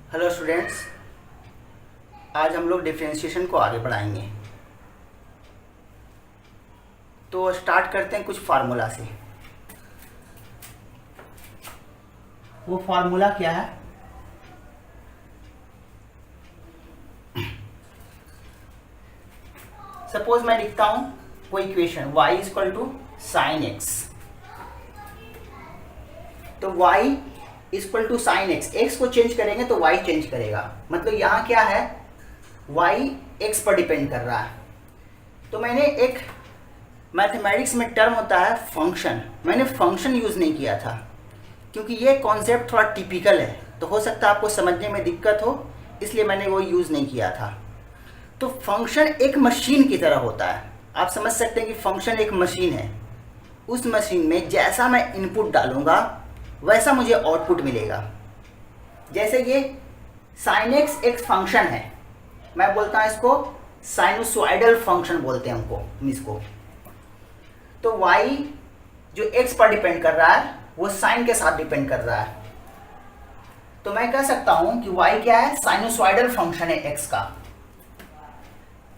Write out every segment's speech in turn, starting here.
Hello students, आज हम लोग डिफरेंशिएशन को आगे बढ़ाएंगे। तो स्टार्ट करते हैं कुछ फार्मूला से। वो फार्मूला क्या है? सपोज मैं लिखता हूं कोई equation y equal to sine x. तो y equal to sine x, x को चेंज करेंगे तो y चेंज करेगा। मतलब यहाँ क्या है, y x पर डिपेंड कर रहा है। तो मैंने एक मैथमेटिक्स में टर्म होता है फंक्शन, मैंने फंक्शन यूज़ नहीं किया था क्योंकि ये कॉन्सेप्ट थोड़ा टिपिकल है, तो हो सकता है आपको समझने में दिक्कत हो, इसलिए मैंने वो यूज़ नहीं किया था। तो फंक्शन एक मशीन की तरह होता है। आप समझ सकते हैं कि फंक्शन एक मशीन है। उस मशीन में जैसा मैं इनपुट डालूंगा वैसा मुझे आउटपुट मिलेगा। जैसे ये साइन एक्स एक फंक्शन है, मैं बोलता हूँ इसको साइनोसॉइडल फंक्शन बोलते हैं हमको इसको। तो y जो x पर डिपेंड कर रहा है वो साइन के साथ डिपेंड कर रहा है। तो मैं कह सकता हूं कि y क्या है, साइनोसॉइडल फंक्शन है x का।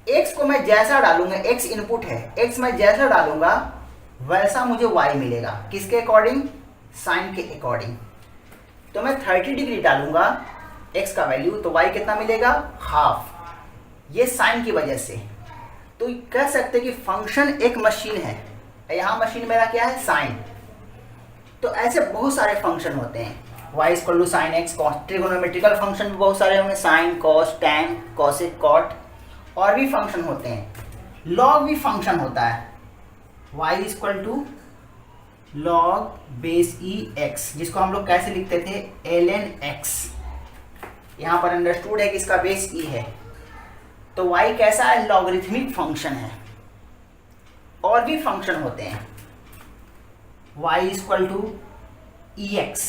x को मैं जैसा डालूंगा, x इनपुट है, x मैं जैसा डालूंगा वैसा मुझे y मिलेगा। किसके अकॉर्डिंग? साइन के अकॉर्डिंग। तो मैं 30 डिग्री डालूंगा x का वैल्यू, तो y कितना मिलेगा? हाफ। ये साइन की वजह से। तो कह सकते कि फंक्शन एक मशीन है, यहाँ मशीन मेरा क्या है? साइन। तो ऐसे बहुत सारे फंक्शन होते हैं, y equal to sine x. Trigonometrical function भी बहुत सारे होंगे, sine, cos, tan, cosec, cot, और भी फंक्शन होते हैं। लॉग भी फंक्शन होता है, y equal to log base e x, जिसको हम लोग कैसे लिखते थे? ln x। यहाँ पर अंडरस्टूड है कि इसका बेस ई है। तो y कैसा है? लॉगरिथमिक फंक्शन है। और भी फंक्शन होते हैं, y equal to e x,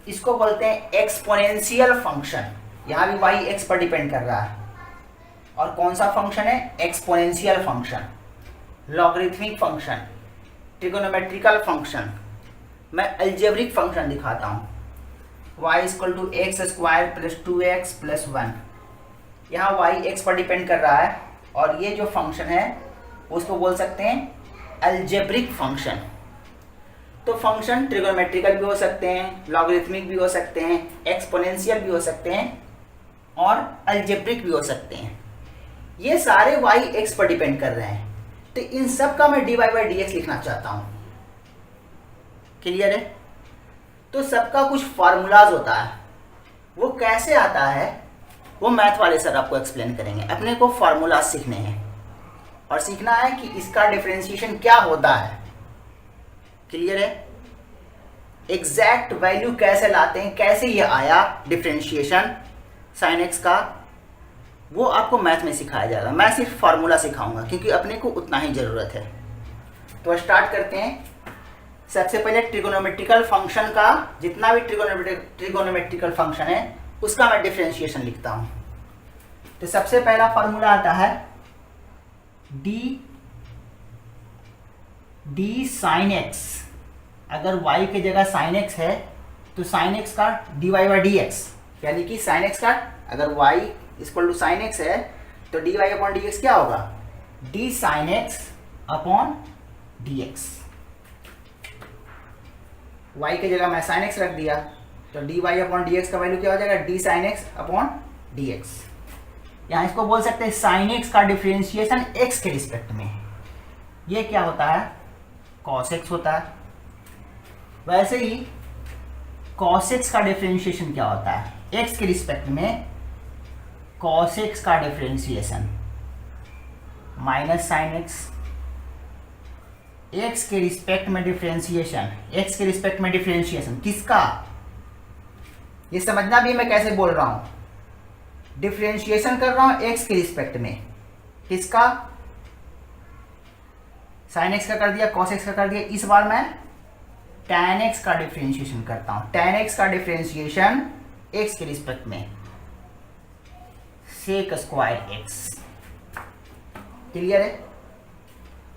इसको बोलते हैं एक्सपोनेंशियल फंक्शन। यहाँ भी y x पर डिपेंड कर रहा है। और कौन सा फंक्शन है? Exponential function, logarithmic function, trigonometrical function. मैं अलजेब्रिक फंक्शन दिखाता हूँ, y equal to x square plus 2x plus 1। यहाँ y x पर डिपेंड कर रहा है, और ये जो फंक्शन है उसको बोल सकते हैं अलजेब्रिक फंक्शन। तो फंक्शन ट्रिगोनोमेट्रिकल भी हो सकते हैं, लॉगरिथमिक भी हो सकते हैं, एक्सपोनेंशियल भी हो सकते हैं, और अलजेब्रिक भी हो सकते हैं। ये सारे y x पर डिपेंड कर रहे हैं। तो इन सब का मैं dy बाई डी एक्स लिखना चाहता हूं। क्लियर है? तो सबका कुछ फार्मूलाज होता है, वो कैसे आता है वो मैथ वाले सर आपको एक्सप्लेन करेंगे। अपने को फार्मूला सीखने हैं और सीखना है कि इसका डिफरेंशिएशन क्या होता है। क्लियर है? एग्जैक्ट वैल्यू कैसे लाते हैं, कैसे ये आया डिफरेंशिएशन साइन एक्स का, वो आपको मैथ में सिखाया जाएगा। मैं सिर्फ फार्मूला सिखाऊंगा क्योंकि अपने को उतना ही ज़रूरत है। तो स्टार्ट करते हैं। सबसे पहले ट्रिगोनोमेट्रिकल फंक्शन का, जितना भी ट्रिगोनोमेट्रिकल फंक्शन है उसका मैं डिफरेंशिएशन लिखता हूँ। तो सबसे पहला फार्मूला आता है डी साइन एक्स। अगर y की जगह साइन एक्स है तो साइन एक्स का dy बाई डी एक्स, यानी कि साइन एक्स का अगर y equal to sine x है तो dy अपॉन डी एक्स क्या होगा? D sine x upon d x. y की जगह मैं साइन एक्स रख दिया तो dy अपॉन डी एक्स का वैल्यू क्या हो जाएगा? D sine x upon d x. यहाँ इसको बोल सकते हैं साइन एक्स का डिफरेंशिएशन x के रिस्पेक्ट में। ये क्या होता है? कॉस एक्स होता है। वैसे ही कॉस एक्स का डिफरेंशिएशन क्या होता है? x के रिस्पेक्ट में कॉस एक्स का differentiation minus sine x. x के रिस्पेक्ट में डिफरेंशिएशन, x के रिस्पेक्ट में डिफरेंशिएशन किसका? ये समझना भी मैं कैसे बोल रहा हूं। डिफरेंशिएशन कर रहा हूं x के रिस्पेक्ट में, किसका? साइन एक्स का कर दिया, कॉस एक्स का कर दिया। इस बार मैं tan x का डिफरेंशिएशन करता हूं। tan x का डिफरेंशिएशन x के रिस्पेक्ट में सेक स्क्वायर एक्स। क्लियर है?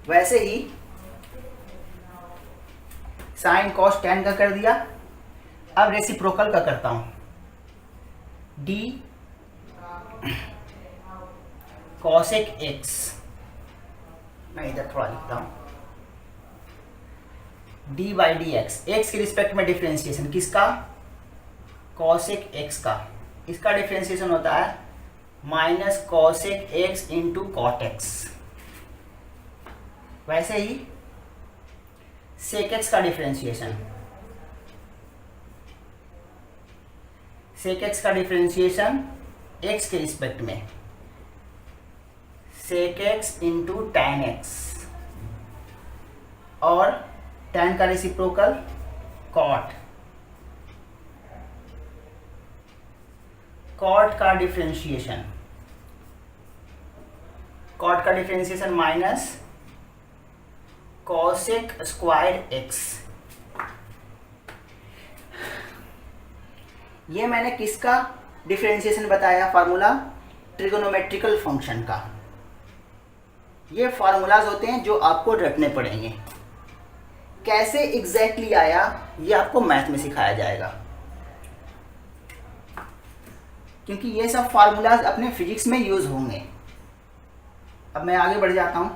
वैसे ही साइन कॉस टैन का कर दिया। अब रेसिप्रोकल का करता हूं। डी कॉसेक एक्स, मैं इधर थोड़ा लिखता हूँ, d by d x, x के रिस्पेक्ट में डिफ्रेंसिएशन किसका, कॉसेक एक्स का, इसका डिफ्रेंसिएशन होता है minus cosec x into cot x. वैसे ही सेक एक्स का डिफ्रेंसिएशन, सेक एक्स का डिफ्रेंसिएशन एक्स के रिस्पेक्ट में sec x into tan x, और टैन का रेसिप्रोकल कॉट, कॉट का डिफ्रेंशिएशन, कॉट का differentiation minus cosec square x. ये मैंने किसका डिफ्रेंशिएशन बताया, फार्मूला ट्रिगोनोमेट्रिकल फंक्शन का। ये फार्मूलाज होते हैं जो आपको रटने पड़ेंगे, कैसे एग्जैक्टली आया ये आपको मैथ में सिखाया जाएगा, क्योंकि ये सब फार्मूलाज अपने फिजिक्स में यूज होंगे। अब मैं आगे बढ़ जाता हूं।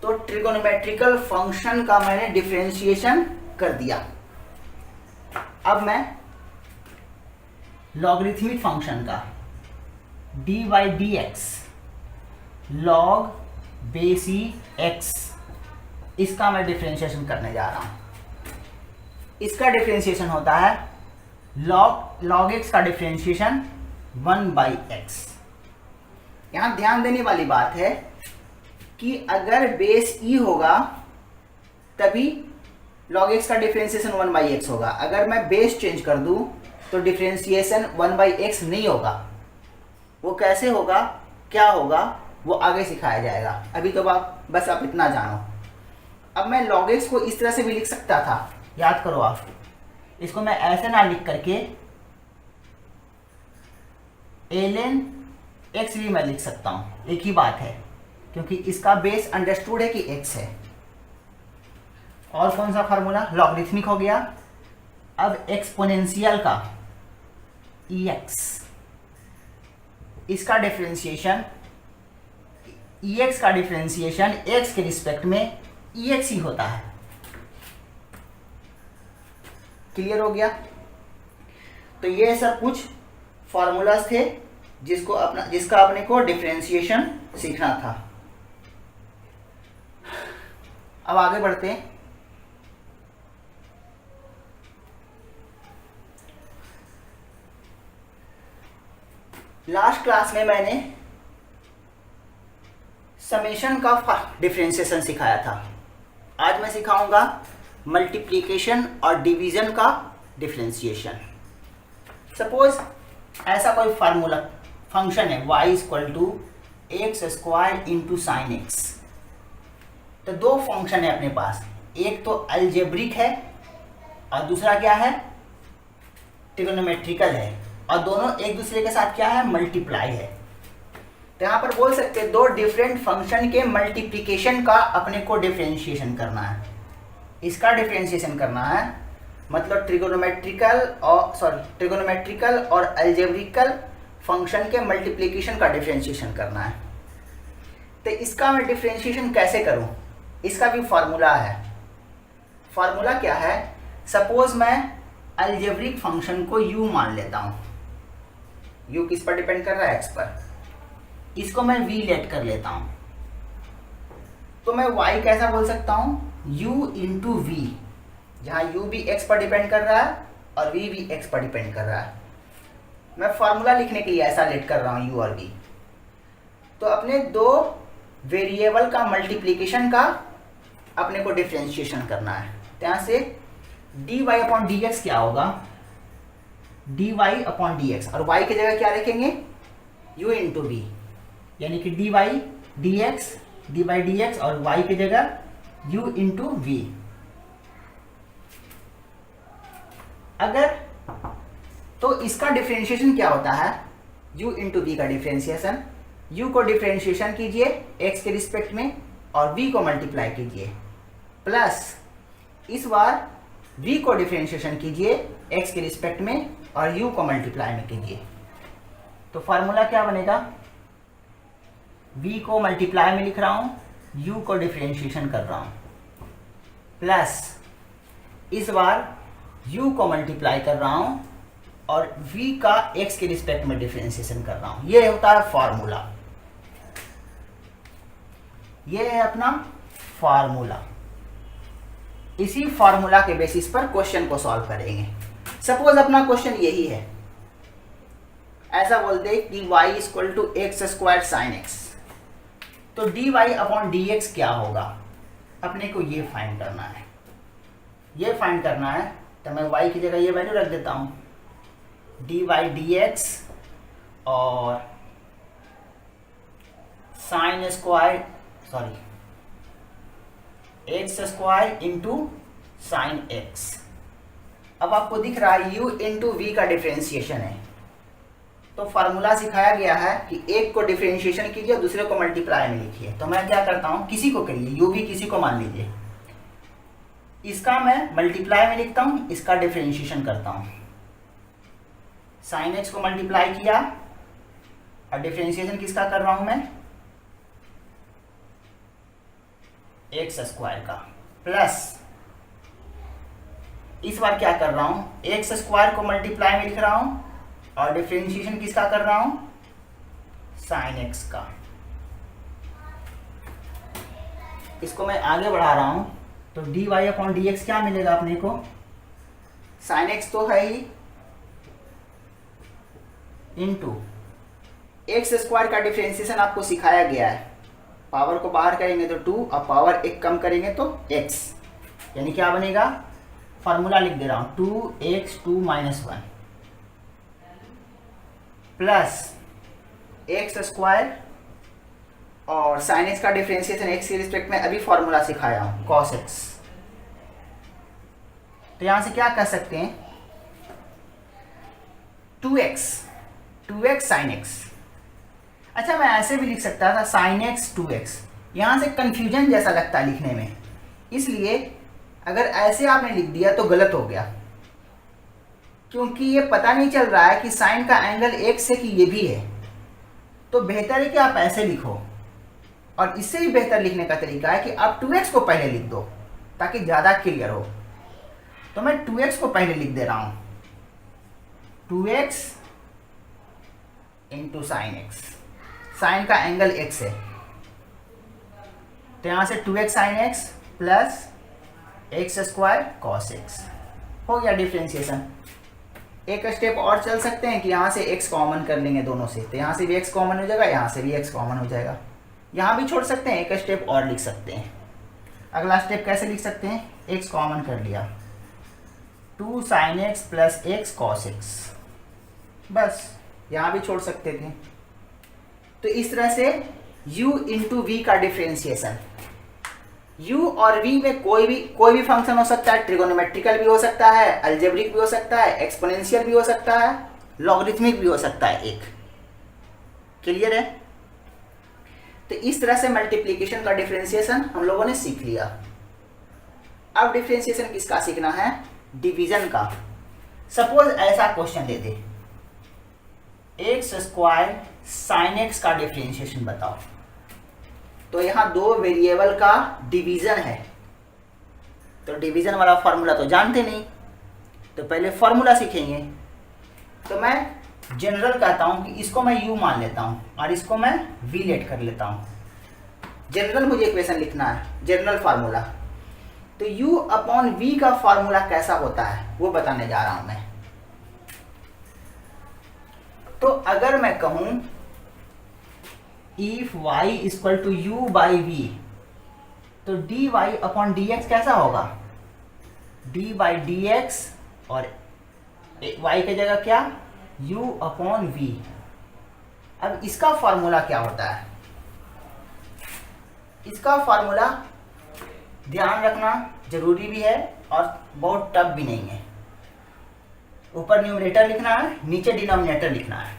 तो ट्रिगोनोमेट्रिकल फंक्शन का मैंने डिफरेंशिएशन कर दिया। अब मैं लॉगरिथमिक फंक्शन का D by d x log बेसी एक्स, इसका मैं डिफरेंशिएशन करने जा रहा हूं। इसका डिफरेंशिएशन होता है लॉग एक्स का डिफरेंशिएशन 1 बाई एक्स। यहां ध्यान देने वाली बात है कि अगर बेस ई होगा तभी log x का डिफरेंशिएशन 1 बाई एक्स होगा। अगर मैं बेस चेंज कर दूं तो डिफरेंशिएशन 1 बाई एक्स नहीं होगा। वो कैसे होगा, क्या होगा, वो आगे सिखाया जाएगा। अभी तो बस आप इतना जानो। अब मैं log x को इस तरह से भी लिख सकता था, याद करो आप, इसको मैं ऐसे ना लिख करके ln x भी मैं लिख सकता हूं, एक ही बात है, क्योंकि इसका बेस अंडरस्टूड है कि x है। और कौन सा फार्मूला, लॉगरिथमिक हो गया। अब एक्सपोनेंशियल का ex, इसका डिफरेंशिएशन ex का डिफरेंशिएशन x के रिस्पेक्ट में ex ही होता है। क्लियर हो गया। तो ये सब कुछ फॉर्मूलाज थे जिसका अपने को डिफरेंशिएशन सीखना था। अब आगे बढ़ते हैं। लास्ट क्लास में मैंने समेशन का डिफरेंशिएशन सिखाया था। आज मैं सिखाऊंगा मल्टीप्लिकेशन और डिवीजन का डिफरेंशिएशन। सपोज ऐसा कोई फार्मूला फंक्शन है y equal to x square into sine x. तो दो फंक्शन है अपने पास, एक तो अलजेब्रिक है और दूसरा क्या है, ट्रिगोनोमेट्रिकल है, और दोनों एक दूसरे के साथ क्या है, मल्टीप्लाई है। तो यहाँ पर बोल सकते हैं दो डिफरेंट फंक्शन के मल्टीप्लिकेशन का अपने को डिफरेंशिएशन करना है। इसका डिफरेंशिएशन करना है, मतलब ट्रिगोनोमेट्रिकल और अलजेब्रिकल फंक्शन के मल्टीप्लिकेशन का डिफरेंशिएशन करना है। तो इसका मैं डिफरेंशिएशन कैसे करूं, इसका भी फार्मूला है। फार्मूला क्या है, सपोज मैं अलजेब्रिक फंक्शन को u मान लेता हूं। u किस पर डिपेंड कर रहा है, x पर। इसको मैं v लेट कर लेता हूं, तो मैं y कैसा बोल सकता हूं, u इंटू वी, जहां u भी x पर डिपेंड कर रहा है और v भी x पर डिपेंड कर रहा है। मैं फार्मूला लिखने के लिए ऐसा लेट कर रहा हूं u और v। तो अपने दो वेरिएबल का मल्टीप्लिकेशन का अपने को डिफरेंशिएशन करना है। यहाँ से dy अपॉन डी एक्स क्या होगा, dy अपॉन डी एक्स, और y की जगह क्या रखेंगे, u इंटू वी, यानी कि dy dx और y की जगह u इंटू वी। अगर तो इसका डिफरेंशिएशन क्या होता है, u इंटू वी का डिफरेंशिएशन, u को डिफरेंशिएशन कीजिए x के रिस्पेक्ट में और v को मल्टीप्लाई कीजिए, प्लस इस बार v को डिफरेंशिएशन कीजिए x के रिस्पेक्ट में और u को मल्टीप्लाई में कीजिए। तो फार्मूला क्या बनेगा, v को मल्टीप्लाई में लिख रहा हूं, u को डिफरेंशिएशन कर रहा हूं, प्लस इस बार u को मल्टीप्लाई कर रहा हूं और v का x के रिस्पेक्ट में डिफरेंशिएशन कर रहा हूं। ये होता है फार्मूला, ये है अपना फार्मूला। इसी फार्मूला के बेसिस पर क्वेश्चन को सॉल्व करेंगे। सपोज अपना क्वेश्चन यही है, ऐसा बोलते कि y equal to x square sine x, तो dy अपॉन dx क्या होगा, अपने को ये फाइंड करना है। ये फाइंड करना है तो मैं y की जगह ये वैल्यू रख देता हूं, dy dx और sign square x square into sine x. अब आपको दिख रहा है u इंटू वी का डिफरेंशिएशन है, तो फार्मूला सिखाया गया है कि एक को डिफरेंशिएशन कीजिए दूसरे को मल्टीप्लाई में लिखिए। तो मैं क्या करता हूँ, किसी को करिए, u भी किसी को मान लीजिए, इसका मैं मल्टीप्लाई में लिखता हूँ, इसका डिफरेंशिएशन करता हूँ। साइन एक्स को मल्टीप्लाई किया और डिफरेंशिएशन किसका कर रहा हूँ मैं, एक्स स्क्वायर का, प्लस इस बार क्या कर रहा हूं, एक्स स्क्वायर को मल्टीप्लाई में लिख रहा हूं और डिफरेंशिएशन किसका कर रहा हूं, साइन एक्स का। इसको मैं आगे बढ़ा रहा हूं तो dy अपॉन dx क्या मिलेगा अपने को, साइन एक्स तो है ही, इंटू एक्स स्क्वायर का डिफरेंशिएशन आपको सिखाया गया है, पावर को बाहर करेंगे तो 2 और पावर एक कम करेंगे तो x, यानी क्या बनेगा, फार्मूला लिख दे रहा हूं 2x2 - 1 प्लस एक्स स्क्वायर और साइन एक्स का डिफरेंशिएशन एक्स के रिस्पेक्ट में अभी फार्मूला सिखाया हूं cos x। तो यहां से क्या कर सकते हैं, 2x साइन एक्स। अच्छा मैं ऐसे भी लिख सकता था साइन एक्स 2x, यहाँ से कंफ्यूजन जैसा लगता है लिखने में, इसलिए अगर ऐसे आपने लिख दिया तो गलत हो गया, क्योंकि ये पता नहीं चल रहा है कि साइन का एंगल x है कि ये भी है। तो बेहतर है कि आप ऐसे लिखो, और इससे भी बेहतर लिखने का तरीका है कि आप 2x को पहले लिख दो ताकि ज़्यादा क्लियर हो। तो मैं 2x को पहले लिख दे रहा हूँ, 2x into sine x, sine का एंगल x है, तो यहां से 2x sine x plus x square cos x हो गया डिफरेंशिएशन। एक स्टेप और चल सकते हैं कि यहां से x कॉमन कर लेंगे दोनों से, तो यहां से भी x कॉमन हो जाएगा, यहां से भी x कॉमन हो जाएगा। यहां भी छोड़ सकते हैं, एक स्टेप और लिख सकते हैं। अगला स्टेप कैसे लिख सकते हैं, x कॉमन कर लिया, 2 sign x plus x cos x, बस यहां भी छोड़ सकते थे। तो इस तरह से u इंटू वी का डिफरेंशिएशन, u और v में कोई भी फंक्शन हो सकता है, ट्रिगोनोमेट्रिकल भी हो सकता है, अलजेब्रिक भी हो सकता है, एक्सपोनेंशियल भी हो सकता है, लॉगरिथमिक भी हो सकता है। एक क्लियर है। तो इस तरह से मल्टीप्लिकेशन का डिफरेंशिएशन हम लोगों ने सीख लिया। अब डिफरेंशिएशन किसका सीखना है, डिवीजन का। सपोज ऐसा क्वेश्चन दे दे, एक्स स्क्वायर साइन एक्स का डिफरेंशिएशन बताओ, तो यहाँ दो वेरिएबल का डिवीजन है, तो डिवीजन वाला फॉर्मूला तो जानते नहीं, तो पहले फॉर्मूला सीखेंगे। तो मैं जनरल कहता हूँ कि इसको मैं u मान लेता हूँ और इसको मैं v लेट कर लेता हूँ। जनरल मुझे इक्वेशन लिखना है, जनरल फार्मूला। तो u अपॉन v का फार्मूला कैसा होता है वो बताने जा रहा हूं मैं। तो अगर मैं कहूं if y equal to u by v, तो dy अपॉन dx कैसा होगा, d बाई dx और y की जगह क्या, u अपॉन v। अब इसका फॉर्मूला क्या होता है, इसका फॉर्मूला ध्यान रखना जरूरी भी है और बहुत टफ भी नहीं है। ऊपर न्यूमरेटर लिखना है, नीचे डिनोमिनेटर लिखना है।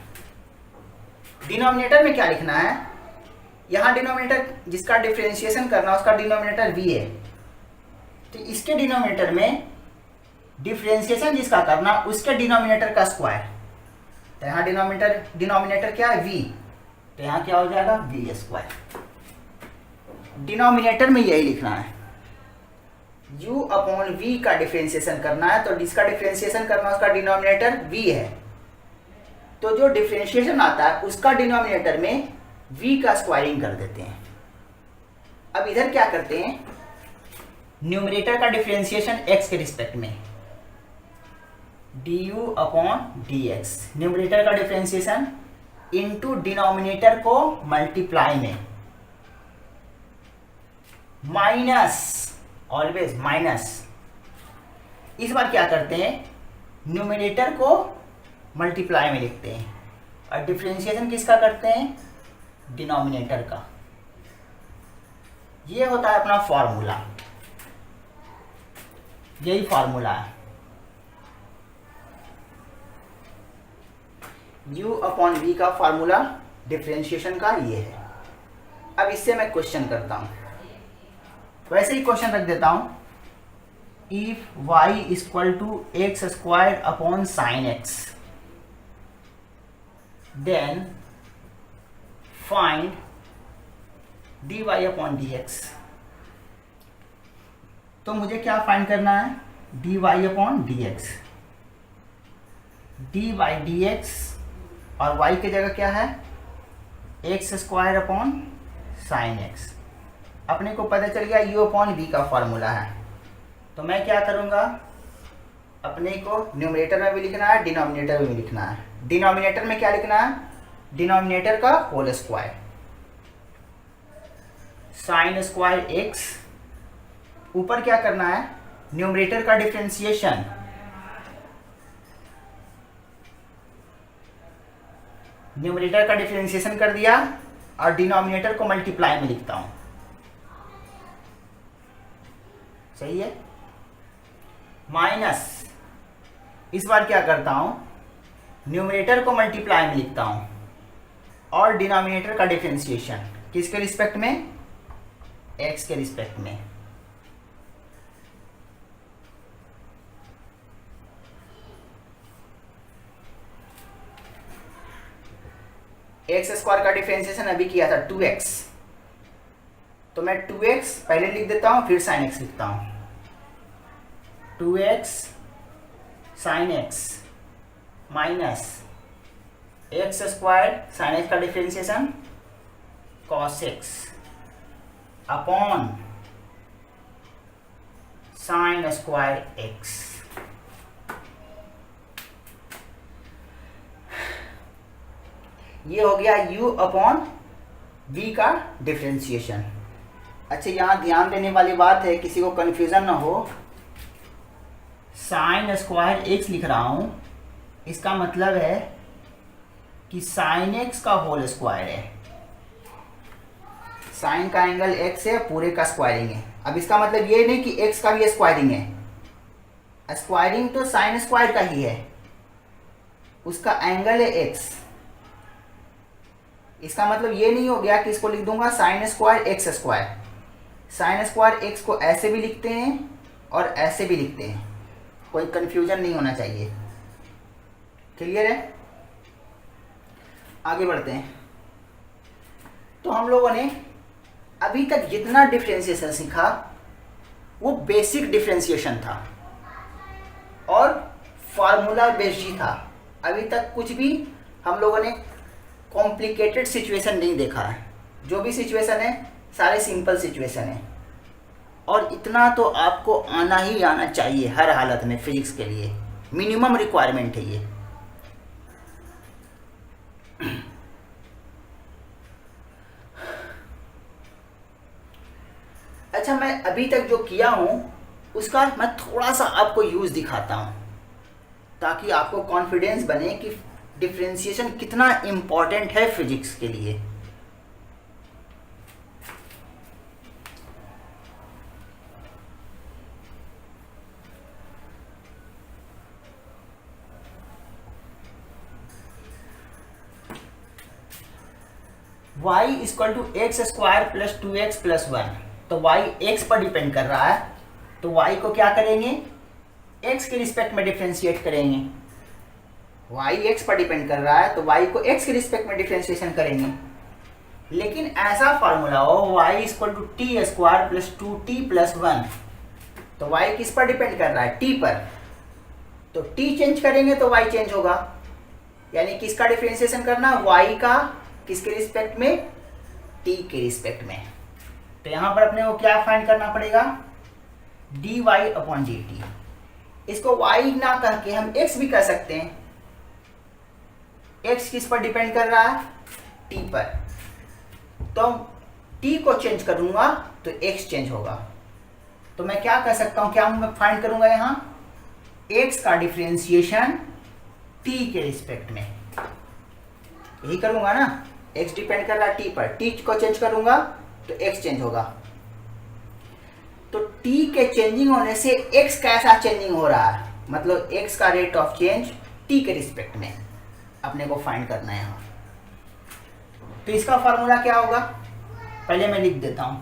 डिनोमिनेटर में क्या लिखना है, यहाँ डिनोमिनेटर जिसका डिफरेंशिएशन करना उसका डिनोमिनेटर v है, तो इसके डिनोमिनेटर में डिफरेंशिएशन जिसका करना उसके डिनोमिनेटर का स्क्वायर। तो यहाँ डिनोमिनेटर क्या है v, तो यहाँ क्या हो जाएगा v स्क्वायर। डिनोमिनेटर में यही लिखना है, u अपॉन v का डिफरेंशिएशन करना है, तो जिसका डिफरेंशिएशन करना उसका डिनोमिनेटर v है, तो जो डिफरेंशिएशन आता है उसका डिनोमिनेटर में v का स्क्वायरिंग कर देते हैं। अब इधर क्या करते हैं, न्यूमरेटर का डिफरेंशिएशन x के रिस्पेक्ट में du अपॉन dx, न्यूमरेटर का डिफरेंशिएशन इनटू डिनोमिनेटर को मल्टीप्लाई में माइनस, ऑलवेज माइनस। इस बार क्या करते हैं, न्यूमरेटर को मल्टीप्लाई में लिखते हैं और डिफरेंशिएशन किसका करते हैं, डिनोमिनेटर का। ये होता है अपना फॉर्मूला, यही फॉर्मूला है। u अपॉन v का फॉर्मूला डिफरेंशिएशन का ये है। अब इससे मैं क्वेश्चन करता हूं, वैसे ही क्वेश्चन रख देता हूं, if y equal to x square upon sine x then find dy upon dx। तो मुझे क्या फाइंड करना है, dy upon dx। dy dx और y की जगह क्या है, x square upon sine x. अपने को पता चल गया u अपॉन v का फॉर्मूला है, तो मैं क्या करूंगा, अपने को न्यूमरेटर में भी लिखना है, डिनोमिनेटर में भी लिखना है। डिनोमिनेटर में क्या लिखना है, डिनोमिनेटर का whole square, sine square x. ऊपर क्या करना है, न्यूमरेटर का डिफरेंशिएशन, न्यूमरेटर का डिफरेंशिएशन कर दिया और डिनोमिनेटर को मल्टीप्लाई में लिखता हूं, सही है। माइनस, इस बार क्या करता हूं, न्यूमरेटर को मल्टीप्लाई में लिखता हूं और डिनोमिनेटर का डिफरेंशिएशन किसके रिस्पेक्ट में, एक्स के रिस्पेक्ट में। एक्स स्क्वायर का डिफरेंशिएशन अभी किया था 2x, तो मैं 2x पहले लिख देता हूं फिर साइन x लिखता हूं। 2x sine x minus x square sine x का differentiation cos x upon sine square x। ये हो गया u अपॉन v का डिफरेंशिएशन। अच्छा, यहाँ ध्यान देने वाली बात है, किसी को कंफ्यूजन ना हो, साइन स्क्वायर x लिख रहा हूँ, इसका मतलब है कि साइन x का होल स्क्वायर है। साइन का एंगल x है, पूरे का स्क्वायरिंग है। अब इसका मतलब ये नहीं कि x का भी स्क्वायरिंग है, स्क्वायरिंग तो साइन स्क्वायर का ही है, उसका एंगल है x। इसका मतलब ये नहीं हो गया कि इसको लिख दूंगा sign square x square. Sine square x को ऐसे भी लिखते हैं और ऐसे भी लिखते हैं, कोई कंफ्यूजन नहीं होना चाहिए। क्लियर है, आगे बढ़ते हैं। तो हम लोगों ने अभी तक जितना डिफरेंशिएशन सीखा वो बेसिक डिफरेंशिएशन था और फार्मूला बेस्ड ही था। अभी तक कुछ भी हम लोगों ने कॉम्प्लिकेटेड सिचुएशन नहीं देखा है। जो भी सिचुएशन है सारे सिंपल सिचुएशन है, और इतना तो आपको आना ही आना चाहिए हर हालत में। फिजिक्स के लिए मिनिमम रिक्वायरमेंट है ये। अच्छा, मैं अभी तक जो किया हूं उसका मैं थोड़ा सा आपको यूज दिखाता हूं, ताकि आपको कॉन्फिडेंस बने कि डिफरेंशिएशन कितना इंपॉर्टेंट है फिजिक्स के लिए। y equal to x square plus 2x plus 1, तो y x पर डिपेंड कर रहा है, तो y को क्या करेंगे, एक्स के रिस्पेक्ट में डिफ्रेंशिएट करेंगे। y एक्स पर डिपेंड कर रहा है तो y को x के रिस्पेक्ट में डिफ्रेंशिएशन करेंगे। लेकिन ऐसा फार्मूला हो y equal to t square plus 2t plus 1, तो y किस पर डिपेंड कर रहा है? t पर। तो t चेंज करेंगे तो y चेंज होगा, यानी किसका डिफ्रेंशिएशन करना? y का किसके रिस्पेक्ट में? t के रिस्पेक्ट में। तो यहां पर अपने को क्या फाइंड करना पड़ेगा? dy upon dt। इसको y ना करके हम x भी कर सकते हैं। x किस पर डिपेंड कर रहा है? t पर। तो t को चेंज करूंगा तो x चेंज होगा। तो मैं क्या कर सकता हूं? क्या मैं फाइंड करूंगा यहां? x का डिफरेंशिएशन t के रिस्पेक्ट में, यही करूंगा ना। x डिपेंड कर रहा है t पर, t को चेंज करूंगा तो x चेंज होगा। तो t के चेंजिंग होने से x कैसा चेंजिंग हो रहा है, मतलब x का रेट ऑफ चेंज t के रिस्पेक्ट में अपने को फाइंड करना है यहाँ। तो इसका फॉर्मूला क्या होगा? पहले मैं लिख देता हूं,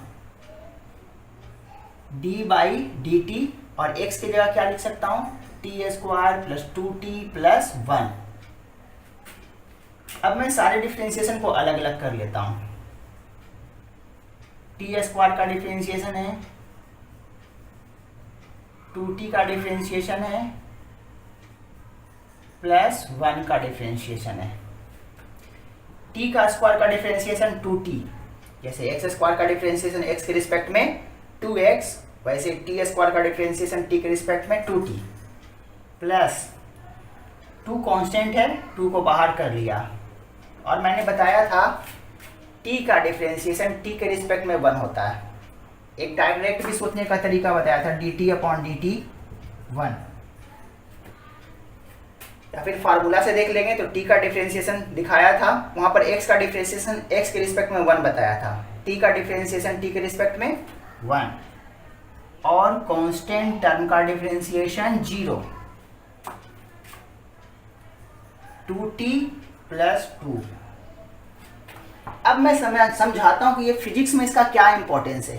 डी बाई डी टी, और x की जगह क्या लिख सकता हूं? T square plus 2t plus 1। अब मैं सारे डिफरेंशिएशन को अलग अलग कर लेता हूं। टी स्क्वायर का डिफरेंशिएशन है, 2t का डिफरेंशिएशन है, प्लस 1 का डिफरेंशिएशन है। t का स्क्वायर का डिफरेंशिएशन 2t, जैसे x स्क्वायर का डिफरेंशिएशन x के रिस्पेक्ट में 2x, वैसे t स्क्वायर का डिफरेंशिएशन t के रिस्पेक्ट में 2t, प्लस 2 कांस्टेंट है, 2 को बाहर कर लिया। और मैंने बताया था t का डिफरेंशिएशन t के रिस्पेक्ट में 1 होता है। एक डायरेक्ट भी सोचने का तरीका बताया था, dt अपॉन dt 1, या फिर फार्मूला से देख लेंगे तो t का डिफरेंशिएशन दिखाया था, वहां पर x का डिफरेंशिएशन x के रिस्पेक्ट में 1 बताया था, t का डिफरेंशिएशन t के रिस्पेक्ट में 1, और कांस्टेंट टर्म का डिफरेंशिएशन 0, 2t प्लस 2। अब मैं समझाता हूं कि ये फिजिक्स में इसका क्या इंपॉर्टेंस है।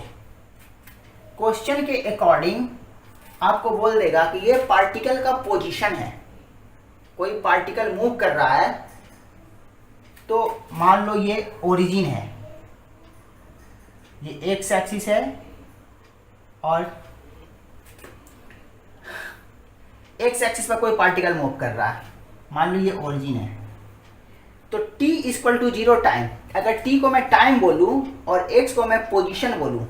क्वेश्चन के अकॉर्डिंग आपको बोल देगा कि ये पार्टिकल का पोजीशन है। कोई पार्टिकल मूव कर रहा है तो मान लो ये ओरिजिन है, ये एक्स एक्सिस है, और एक्स एक्सिस पर कोई पार्टिकल मूव कर रहा है, मान लो ये ओरिजिन है। तो t इक्वल टू 0 टाइम, अगर t को मैं टाइम बोलूं और x को मैं पोजीशन बोलूं,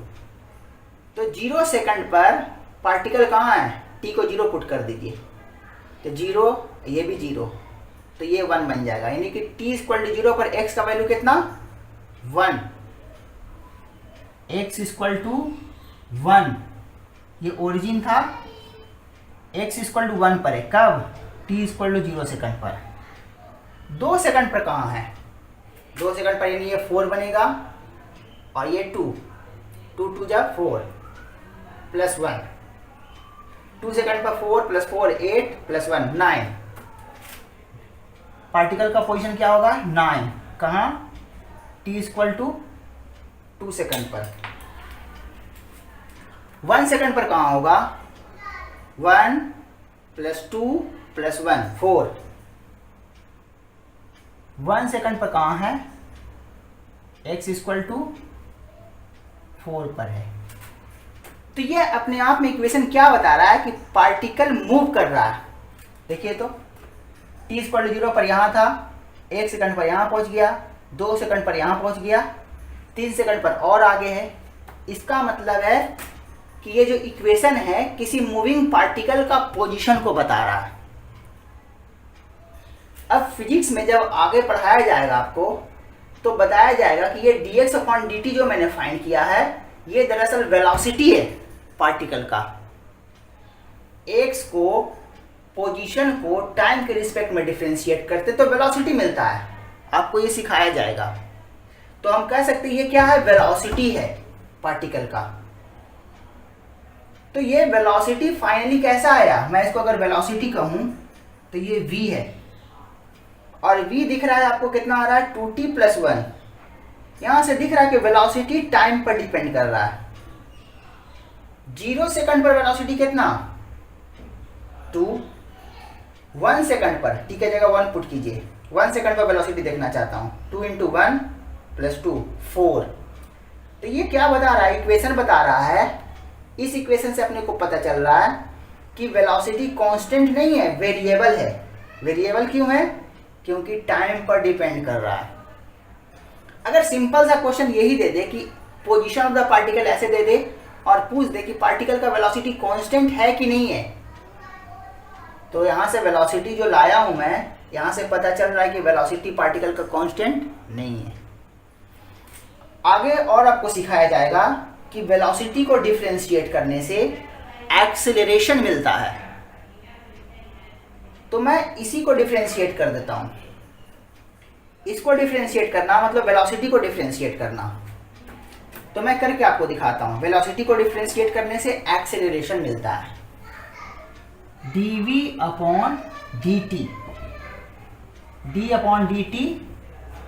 तो 0 सेकंड पर पार्टिकल कहाँ है? t को 0 पुट कर दीजिए, तो 0, ये भी 0, तो ये 1 बन जाएगा, यानी कि t इक्वल टू 0 पर x का वैल्यू कितना? 1। x इक्वल टू 1, ये ओरिजिन था, x इक्वल टू 1 पर है, कब? t इक्वल टू 0 सेकंड पर। 2 सेकंड पर कहाँ है? 2 सेकंड पर, यानी ये 4 बनेगा, और ये 2, 2 2 जा 4 प्लस 1, 2 सेकंड पर 4 प्लस 4 8 प्लस 1 9। पार्टिकल का पोजीशन क्या होगा? 9। कहाँ? t इक्वल टू 2 सेकंड पर। 1 सेकंड पर कहाँ होगा? 1 प्लस 2 प्लस 1 4। 1 सेकंड पर कहाँ है? x इक्वल टू 4 पर है। तो ये अपने आप में इक्वेशन क्या बता रहा है कि पार्टिकल मूव कर रहा है। देखिए तो t इक्वल टू 0 पर यहाँ था, 1 सेकंड पर यहाँ पहुँच गया, 2 सेकंड पर यहाँ पहुँच गया, 3 सेकंड पर और आगे है। इसका मतलब है कि ये जो इक्वेशन है किसी मूविंग पार्टिकल का पोजीशन को बता रहा है। अब फिजिक्स में जब आगे पढ़ाया जाएगा आपको, तो बताया जाएगा कि ये dx अपॉन dt जो मैंने फाइंड किया है, ये दरअसल वेलोसिटी है पार्टिकल का। x को, पोजीशन को टाइम के रिस्पेक्ट में डिफरेंशिएट करते तो वेलोसिटी मिलता है, आपको ये सिखाया जाएगा। तो हम कह सकते हैं ये क्या है? वेलोसिटी है पार्टिकल का। तो ये वेलोसिटी फाइनली कैसा आया? मैं इसको अगर वेलोसिटी कहूं तो ये v है, और v दिख रहा है आपको कितना आ रहा है? 2t plus 1। यहां से दिख रहा है कि वेलोसिटी टाइम पर डिपेंड कर रहा है। 0 सेकंड पर वेलोसिटी कितना? 2, 1 सेकंड पर t की जगह 1 पुट कीजिए, 1 सेकंड पर वेलोसिटी देखना चाहता हूँ, 2 × 1 + 2 4। तो ये क्या बता रहा है, इक्वेशन बता रहा है। इस इक्वेशन से अपने को पता चल रहा है कि वेलोसिटी कांस्टेंट नहीं है, वेरिएबल है। वेरिएबल क्यों है? क्योंकि टाइम पर डिपेंड कर रहा है। अगर सिंपल सा क्वेश्चन यही दे दे कि पोजीशन ऑफ द पार्टिकल ऐसे दे दे और पूछ दे कि पार्टिकल का वेलोसिटी कांस्टेंट है कि नहीं है, तो यहाँ से वेलोसिटी जो लाया हूं मैं, यहाँ से पता चल रहा है कि वेलोसिटी पार्टिकल का कांस्टेंट नहीं है। आगे और आपको सिखाया जाएगा कि वेलोसिटी को डिफरेंशिएट करने से एक्सेलरेशन मिलता है। तो मैं इसी को डिफरेंशिएट कर देता हूं। इसको डिफरेंशिएट करना मतलब वेलोसिटी को डिफरेंशिएट करना। तो मैं करके आपको दिखाता हूं। वेलोसिटी को डिफरेंशिएट करने से एक्सेलरेशन मिलता है, dv/dt, d/dt,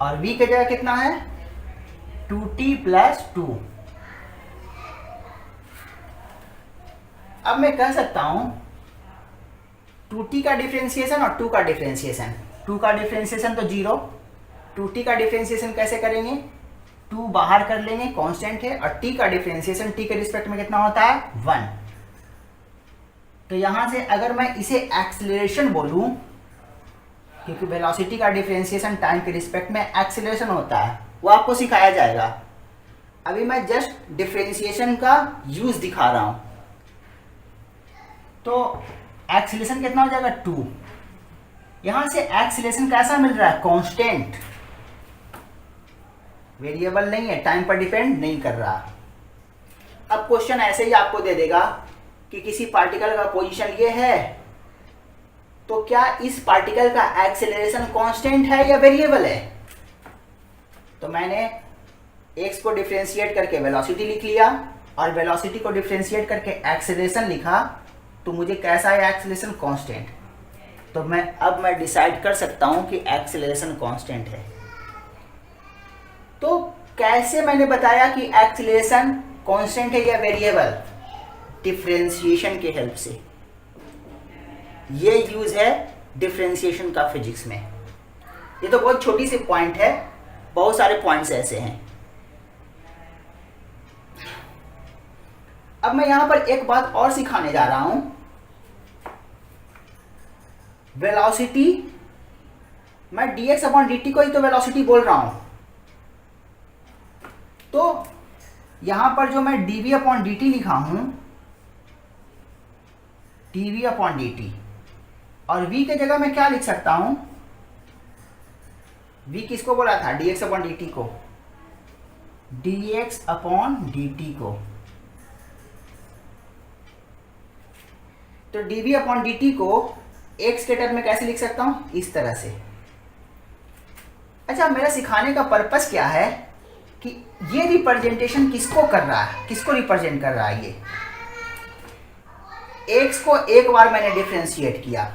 और v की जगह कितना है, 2t + 2। अब मैं कह सकता हूं 2t का डिफरेंशिएशन और 2 का डिफरेंशिएशन। 2 का डिफरेंशिएशन तो 0, 2t का डिफरेंशिएशन कैसे करेंगे, 2 बाहर कर लेंगे, कांस्टेंट है, और t का डिफरेंशिएशन t के रिस्पेक्ट में कितना होता है, 1। तो यहां से अगर मैं इसे एक्सेलरेशन बोलूं, क्योंकि वेलोसिटी का डिफरेंशिएशन टाइम के रिस्पेक्ट में एक्सेलरेशन होता है, वो आपको सिखाया जाएगा। अभी मैं जस्ट डिफरेंशिएशन का यूज दिखा रहा हूं। तो एक्सेलरेशन कितना हो जाएगा, 2। यहां से एक्सेलरेशन कैसा मिल रहा है, कांस्टेंट, वेरिएबल नहीं है, टाइम पर डिपेंड नहीं कर रहा। अब क्वेश्चन ऐसे ही आपको दे देगा कि किसी पार्टिकल का पोजीशन ये है, तो क्या इस पार्टिकल का एक्सेलरेशन कांस्टेंट है या वेरिएबल है। तो मैंने x को डिफरेंशिएट करके वेलोसिटी लिख लिया और वेलोसिटी को डिफरेंशिएट करके एक्सेलरेशन लिखा, तो मुझे कैसा है एक्सेलरेशन, कांस्टेंट। तो अब मैं डिसाइड कर सकता हूं कि एक्सेलरेशन कांस्टेंट है। तो कैसे मैंने बताया कि एक्सेलरेशन कांस्टेंट है या वेरिएबल, डिफरेंशिएशन के हेल्प से। ये यूज है डिफरेंशिएशन का फिजिक्स में। ये तो बहुत छोटी सी पॉइंट है, बहुत सारे पॉइंट्स ऐसे हैं। अब मैं यहां पर एक बात और सिखाने जा रहा हूं। वेलोसिटी, मैं dx/dt को ही तो वेलोसिटी बोल रहा हूं। तो यहां पर जो मैं dv/dt लिखा हूं, dv/dt, और v के जगह मैं क्या लिख सकता हूं, v किसको बोला था, dx/dt को, dx/dt को। तो dv/dt को x के टर्म में कैसे लिख सकता हूं, इस तरह से। अच्छा, मेरा सिखाने का पर्पस क्या है कि ये रिप्रेजेंटेशन किसको कर रहा है, किसको रिप्रेजेंट कर रहा है। ये x को एक बार मैंने डिफरेंशिएट किया,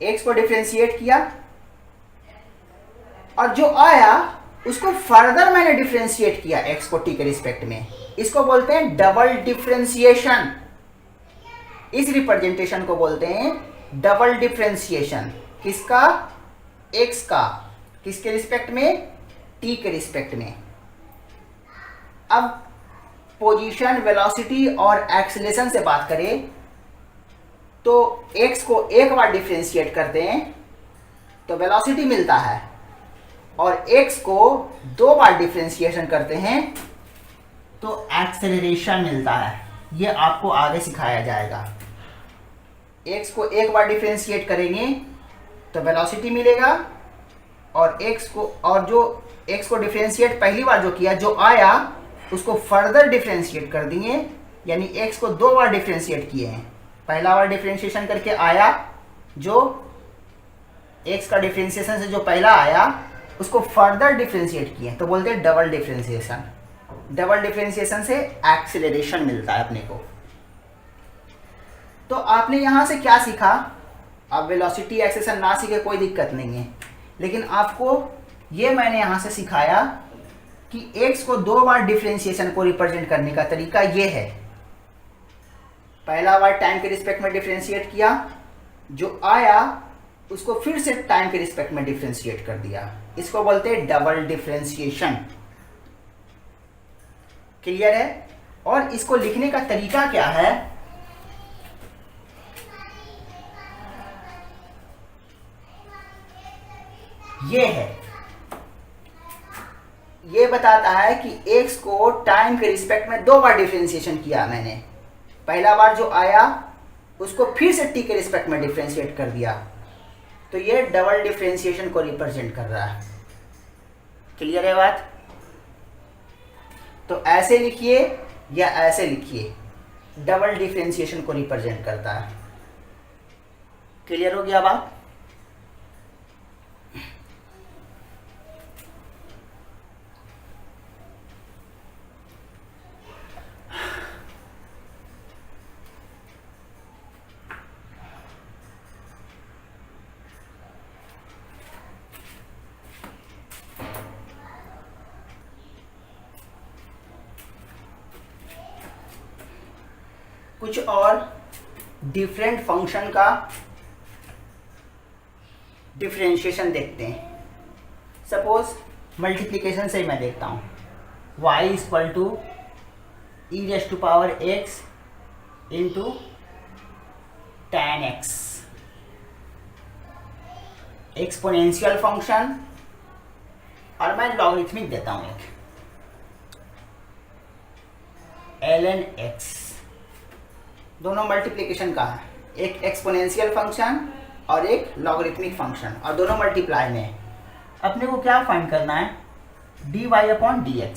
x को डिफरेंशिएट किया, और जो आया उसको फर्दर मैंने डिफरेंशिएट किया x को t के रिस्पेक्ट में। इसको बोलते हैं डबल डिफरेंशिएशन। इस रिप्रेजेंटेशन को बोलते हैं डबल डिफरेंशिएशन। किसका, x का, किसके रिस्पेक्ट में, t के रिस्पेक्ट में। अब पोजीशन, वेलोसिटी और एक्सेलरेशन से बात करें तो x को एक बार डिफरेंशिएट करते हैं तो वेलोसिटी मिलता है, और x को 2 बार डिफरेंशिएशन करते हैं तो एक्सेलरेशन मिलता है। ये आपको आगे सिखाया जाएगा। x को एक बार डिफरेंशिएट करेंगे तो वेलोसिटी मिलेगा, और जो x को डिफरेंशिएट पहली बार जो किया, जो आया उसको फर्दर डिफरेंशिएट कर दिए, यानी x को 2 बार डिफरेंशिएट किए हैं। पहला बार डिफरेंशिएशन करके आया, जो x का डिफरेंशिएशन से जो पहला आया उसको फर्दर डिफरेंशिएट किए, तो बोलते हैं डबल डिफरेंशिएशन। डबल डिफरेंशिएशन से एक्सेलरेशन मिलता है अपने को। तो आपने यहां से क्या सीखा, आप वेलोसिटी एक्सेलरेशन ना सीखे कोई दिक्कत नहीं है, लेकिन आपको ये मैंने यहां से सिखाया कि x को 2 बार डिफरेंशिएशन को रिप्रेजेंट करने का तरीका ये है। पहला बार टाइम के रिस्पेक्ट में डिफ्रेंशिएट किया, जो आया उसको फिर से टाइम के रिस्पेक्ट में डिफ्रेंशिएट कर दिया, इसको बोलते हैं डबल डिफ्रेंशिएशन। क्लियर है? और इसको लिखने का तरीका क्या है, ये है, ये बताता है कि x को टाइम के रिस्पेक्ट में 2 बार डिफरेंशिएशन किया मैंने। पहला बार जो आया उसको फिर से t के रिस्पेक्ट में डिफरेंशिएट कर दिया, तो ये डबल डिफरेंशिएशन को रिप्रेजेंट कर रहा है। क्लियर है बात? तो ऐसे लिखिए या ऐसे लिखिए, डबल डिफरेंशिएशन को रिप्रेजेंट करता है। क्लियर हो गया बात? कुछ और डिफरेंट फंक्शन का डिफरेंशिएशन देखते हैं। सपोज मल्टीप्लिकेशन से मैं देखता हूँ, y equal to e raise to power x into tan x, exponential function, और मैं लॉगरिथमिक देता हूँ एक ln x। दोनों मल्टीप्लिकेशन का है, एक एक्सपोनेंशियल फंक्शन और एक लॉगरिथमिक फंक्शन, और दोनों मल्टीप्लाई में। अपने को क्या फाइंड करना है, dy upon dx,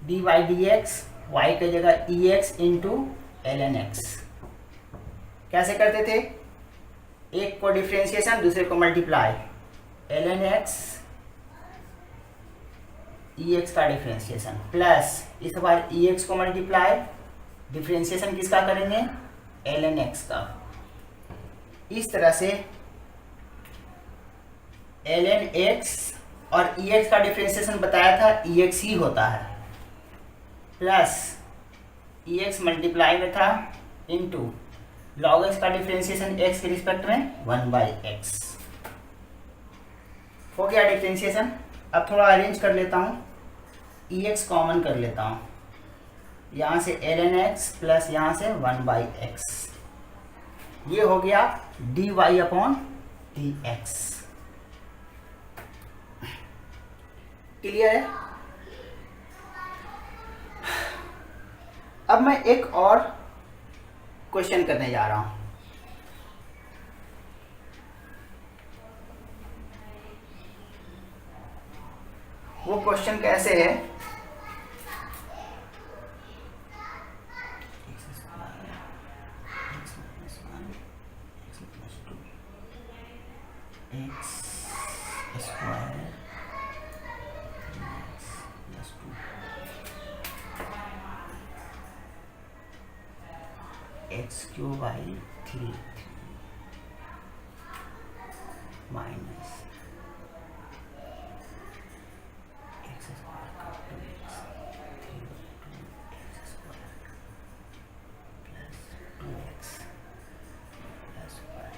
dy dx, y की जगह ex इंटू ln x। कैसे करते थे, एक को डिफ्रेंशिएशन दूसरे को मल्टीप्लाई, ln x ex का डिफ्रेंशिएशन, प्लस इस बार ex को मल्टीप्लाई, डिफ्रेंशिएशन किसका करेंगे, ln x का। इस तरह से ln x और ex का डिफ्रेंशिएशन बताया था ex ही होता है, प्लस ex मल्टीप्लाई में था इनटू log x का डिफ्रेंशिएशन x के रिस्पेक्ट में 1/x। हो गया डिफ्रेंशिएशन। अब थोड़ा अरेंज कर लेता हूँ, ex कॉमन कर लेता हूँ, यहाँ से ln x प्लस यहाँ से 1/x, ये हो गया dy अपॉन dx। क्लियर है? अब मैं एक और क्वेश्चन करने जा रहा हूं। वो क्वेश्चन कैसे है, x3 माइनस x स्क्वायर का 2x 3/2x square plus 2x plus 1।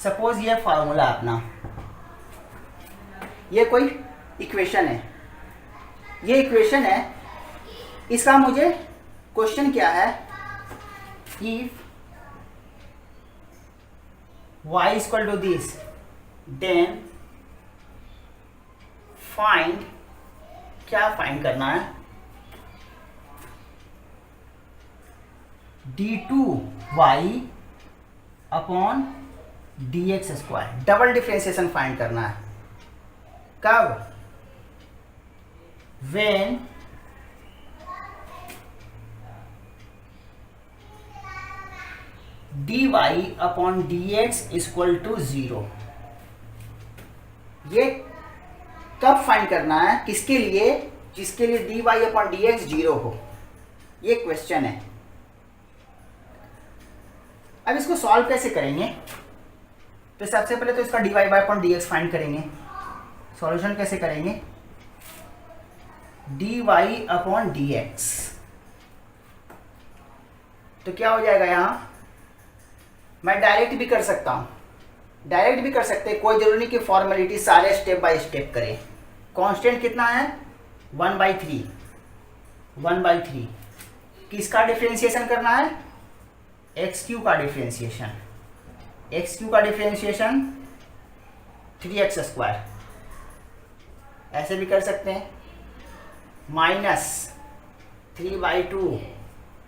Suppose ये फार्मूला अपना, ये कोई इक्वेशन है, ये इक्वेशन है, इसका मुझे क्वेश्चन क्या है, if y equal to this then find, क्या फाइंड करना है, d2y upon dx square, double differentiation find करना है। कब, when dy upon dx equal to 0। ये कब फाइंड करना है, किसके लिए, जिसके लिए dy अपॉन dx 0 हो, ये क्वेश्चन है। अब इसको सॉल्व कैसे करेंगे, तो सबसे पहले तो इसका dy by upon d x find करेंगे। सॉल्यूशन कैसे करेंगे? dy अपॉन डी एक्स, तो क्या हो जाएगा यहाँ, मैं डायरेक्ट भी कर सकता हूँ, डायरेक्ट भी कर सकते हैं, कोई जरूरी नहीं कि फॉर्मेलिटी सारे स्टेप बाय स्टेप करें। कांस्टेंट कितना है? 1/3, 1/3। किसका डिफरेंशिएशन करना है? एक्स क्यू का डिफरेंशिएशन, एक्स क्यू का डिफरेंशिएशन 3x², ऐसे भी कर सकते हैं, माइनस 3/2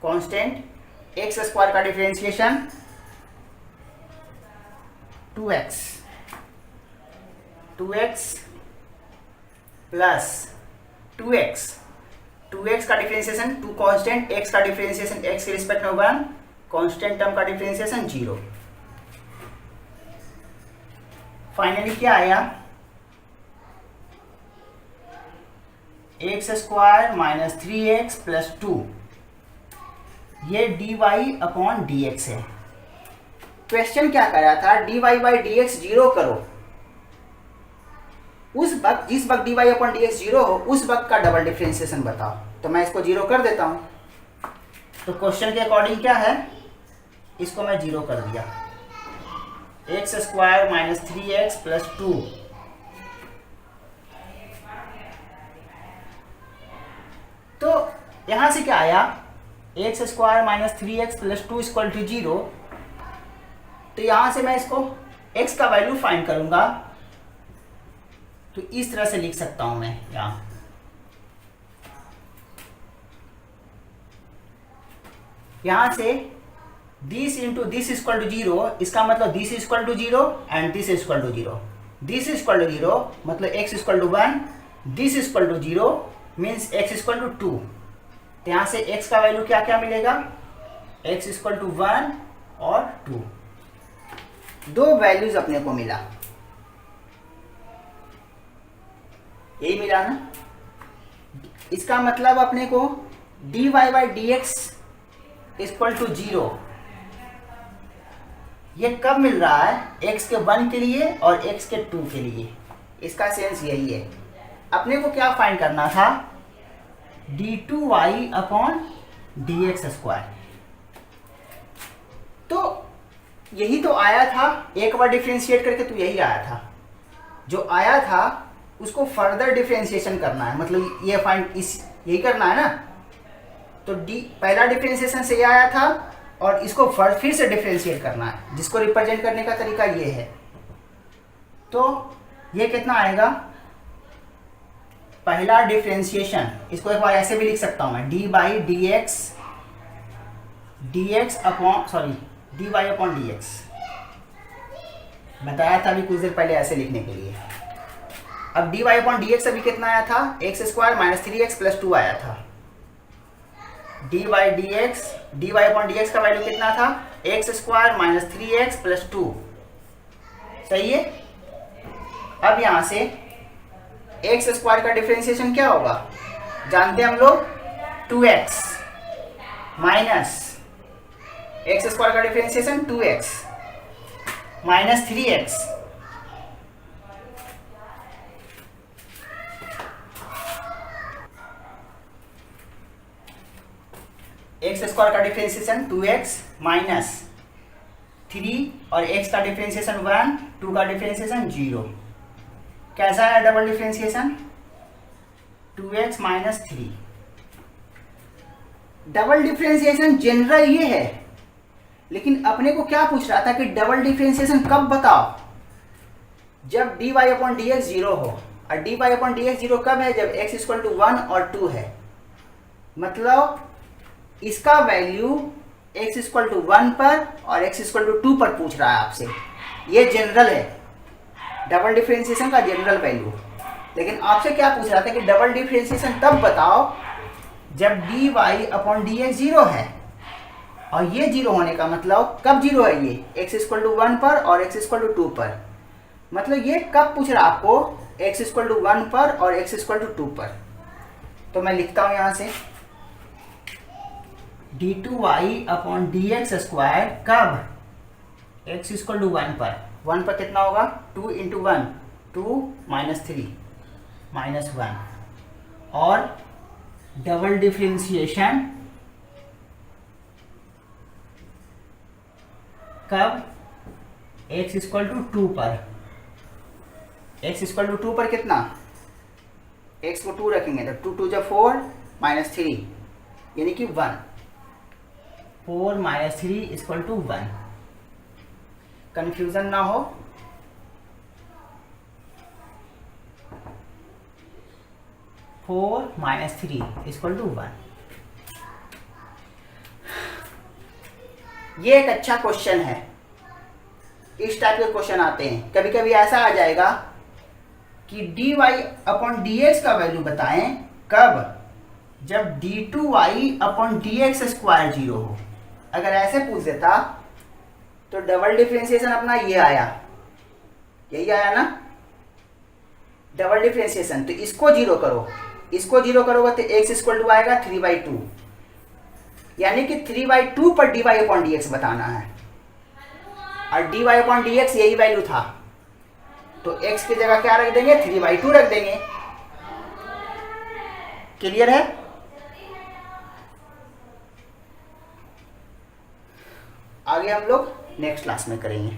कांस्टेंट x² का differentiation 2x, 2x plus 2x का डिफरेंशिएशन 2 कांस्टेंट, x का डिफरेंशिएशन x के रिस्पेक्ट में 1, कांस्टेंट टर्म का डिफरेंशिएशन 0। फाइनली क्या आया? x² माइनस 3x प्लस 2, ये dy अपॉन dx है। क्वेश्चन क्या कर रहा था? dy बाई dx जीरो करो, उस वक्त जिस वक्त dy अपॉन dx जीरो हो उस वक्त का डबल डिफरेंशिएशन बताओ। तो मैं इसको जीरो कर देता हूं, तो क्वेश्चन के अकॉर्डिंग क्या है, इसको मैं जीरो कर दिया, x² माइनस 3x प्लस 2, तो यहां से क्या आया, x² minus 3x plus 2 equal to 0। तो यहां से मैं इसको x का वैल्यू फाइंड करूंगा, तो इस तरह से लिख सकता हूं मैं यहां से this into this equal to 0, इसका मतलब this equal to 0 and this equal to 0, this equal to 0 मतलब x equal to 1, this equal to 0 मीन्स x इक्वल टू 2। तो यहां से x का वैल्यू क्या क्या मिलेगा, x इक्वल टू 1 और 2, दो वैल्यूज अपने को मिला, यही मिला ना। इसका मतलब अपने को dy by d x equal to 0, ये कब मिल रहा है, x के 1 के लिए और x के 2 के लिए। इसका सेंस यही है। अपने को क्या फाइंड करना था, d2y अपॉन dx²। तो यही तो आया था, एक बार डिफरेंशिएट करके तो यही आया था, जो आया था उसको फर्दर डिफरेंशिएशन करना है, मतलब ये फाइंड यही करना है ना। तो पहला डिफरेंशिएशन से ये आया था और इसको फिर से डिफरेंशिएट करना है, जिसको रिप्रेजेंट करने का तरीका ये है। तो ये कितना आएगा, पहला डिफरेंशिएशन, इसको एक बार ऐसे भी लिख सकता हूं मैं, dy अपॉन dx, बताया था अभी कुछ देर पहले ऐसे लिखने के लिए। अब dy अपॉन dx अभी कितना आया था, x² माइनस 3x प्लस 2 आया था। dy अपॉन dx का वैल्यू कितना था, x² माइनस 3x प्लस 2, सही है। अब यहां से x² का डिफरेंशिएशन क्या होगा, जानते हैं हम लोग, 2x माइनस x² का differentiation 2x minus 3x x² का डिफरेंशिएशन 2x माइनस 3 और x का डिफरेंशिएशन 1, 2 का डिफरेंशिएशन 0। कैसा है double differentiation, 2x minus 3। Double differentiation general ये है, लेकिन अपने को क्या पूछ रहा था कि डबल डिफरेंशिएशन कब बताओ, जब dy अपॉन dx 0 हो। और dy अपॉन dx 0 कब है, जब x इक्वल टू 1 और 2 है। मतलब इसका वैल्यू x इक्वल टू 1 पर और x इक्वल टू 2 पर पूछ रहा है आपसे। ये जनरल है, डबल डिफरेंशिएशन का जनरल वैल्यू। लेकिन आपसे क्या पूछ रहा था कि डबल डिफरेंशिएशन तब बताओ जब dy अपॉन dx 0 है। और ये 0 होने का मतलब कब 0 है, ये x इक्वल टू 1 पर और x इक्वल टू 2 पर। मतलब ये कब पूछ रहा आपको, x इक्वल टू 1 पर और x इक्वल टू 2 पर। तो मैं लिखता हूं यहां से d2y अपॉन dx² कब, x इक्वल टू 1 पर। 1 पर कितना होगा 2 इंटू 1 2 माइनस 3 माइनस 1 और डबल डिफरेंशिएशन कब x इक्वल टू 2 पर x इक्वल टू 2 पर कितना x को 2 रखेंगे तो 2 2 जा 4 माइनस 3 यानी कि 1 4 माइनस 3 इक्वल टू 1। कंफ्यूजन ना हो, 4 माइनस 3 इक्वल टू 1। ये एक अच्छा क्वेश्चन है। इस टाइप के क्वेश्चन आते हैं, कभी कभी ऐसा आ जाएगा कि dy अपॉन dx का वैल्यू बताएं कब, जब d2y अपॉन dx स्क्वायर 0 हो। अगर ऐसे पूछ देता तो डबल डिफरेंशिएशन अपना ये आया, यही आया ना डबल डिफरेंशिएशन। तो इसको 0 करो, इसको 0 करोगे तो x इक्वल टू आएगा 3/2, यानी कि 3/2 पर dy अपॉन dx बताना है और dy अपॉन dx यही वैल्यू था, तो x की जगह क्या रख देंगे 3/2 रख देंगे। क्लियर है? आगे हम लोग नेक्स्ट क्लास में करेंगे।